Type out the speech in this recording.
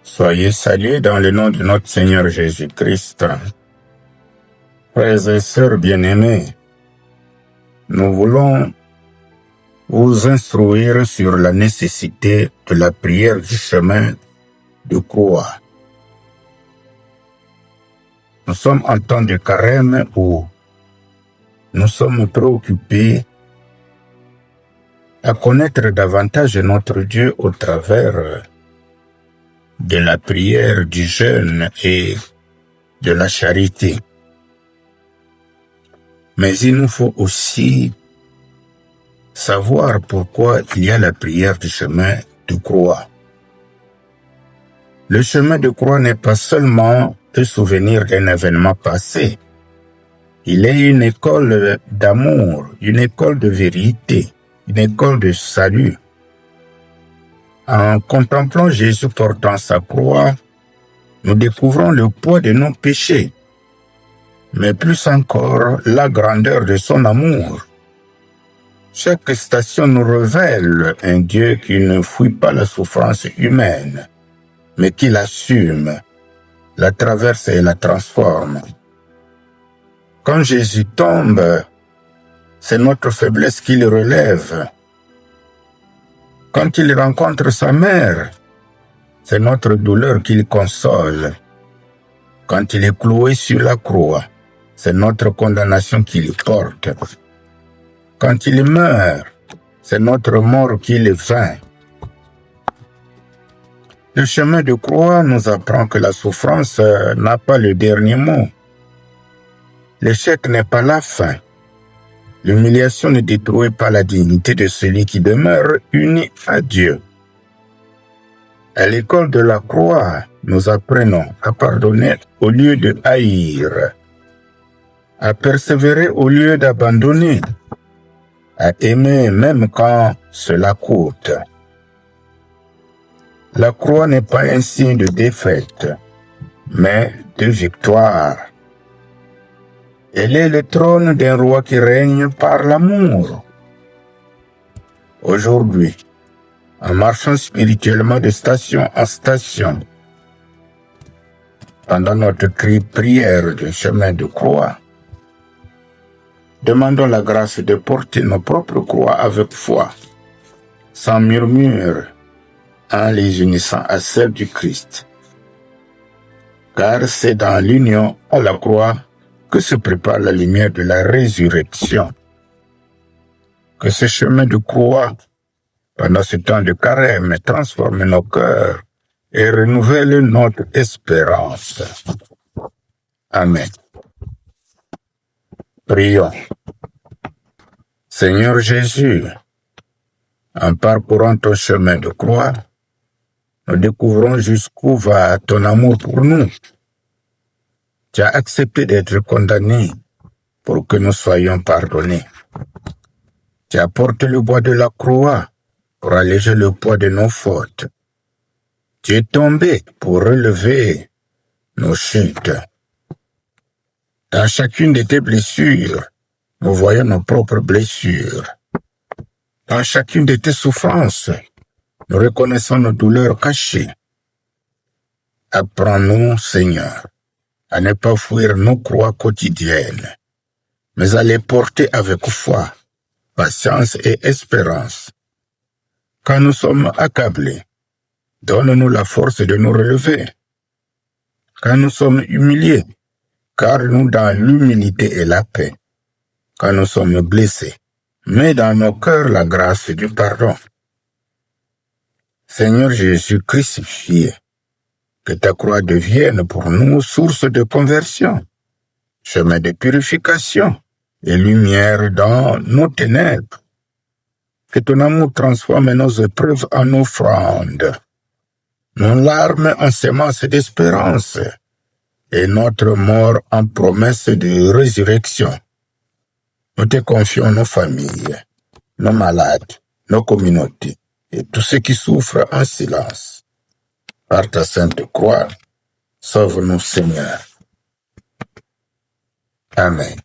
Soyez salués dans le nom de notre Seigneur Jésus-Christ. Frères et sœurs bien-aimés, nous voulons vous instruire sur la nécessité de la prière du chemin de croix. Nous sommes en temps de carême où nous sommes préoccupés à connaître davantage notre Dieu au travers de la prière, du jeûne et de la charité. Mais il nous faut aussi savoir pourquoi il y a la prière du chemin de croix. Le chemin de croix n'est pas seulement le souvenir d'un événement passé. Il est une école d'amour, une école de vérité, une école de salut. En contemplant Jésus portant sa croix, nous découvrons le poids de nos péchés, mais plus encore la grandeur de son amour. Chaque station nous révèle un Dieu qui ne fuit pas la souffrance humaine, mais qui l'assume, la traverse et la transforme. Quand Jésus tombe, c'est notre faiblesse qui le relève. Quand il rencontre sa mère, c'est notre douleur qui le console. Quand il est cloué sur la croix, c'est notre condamnation qui le porte. Quand il meurt, c'est notre mort qui le vainc. Le chemin de croix nous apprend que la souffrance n'a pas le dernier mot. L'échec n'est pas la fin. L'humiliation ne détruit pas la dignité de celui qui demeure uni à Dieu. À l'école de la croix, nous apprenons à pardonner au lieu de haïr, à persévérer au lieu d'abandonner, à aimer même quand cela coûte. La croix n'est pas un signe de défaite, mais de victoire. Elle est le trône d'un roi qui règne par l'amour. Aujourd'hui, en marchant spirituellement de station en station, pendant notre prière du chemin de croix, demandons la grâce de porter nos propres croix avec foi, sans murmure, en les unissant à celle du Christ. Car c'est dans l'union à la croix que se prépare la lumière de la résurrection. Que ce chemin de croix, pendant ce temps de carême, transforme nos cœurs et renouvelle notre espérance. Amen. Prions. Seigneur Jésus, en parcourant ton chemin de croix, nous découvrons jusqu'où va ton amour pour nous. Tu as accepté d'être condamné pour que nous soyons pardonnés. Tu as porté le bois de la croix pour alléger le poids de nos fautes. Tu es tombé pour relever nos chutes. Dans chacune de tes blessures, nous voyons nos propres blessures. Dans chacune de tes souffrances, nous reconnaissons nos douleurs cachées. Apprends-nous, Seigneur, à ne pas fuir nos croix quotidiennes, mais à les porter avec foi, patience et espérance. Quand nous sommes accablés, donne-nous la force de nous relever. Quand nous sommes humiliés, garde-nous dans l'humilité et la paix. Quand nous sommes blessés, mets dans nos cœurs la grâce du pardon. Seigneur Jésus crucifié, que ta croix devienne pour nous source de conversion, chemin de purification et lumière dans nos ténèbres. Que ton amour transforme nos épreuves en offrandes, nos larmes en semences d'espérance et notre mort en promesse de résurrection. Nous te confions nos familles, nos malades, nos communautés et tous ceux qui souffrent en silence. Par ta sainte croix, sauve-nous, Seigneur. Amen.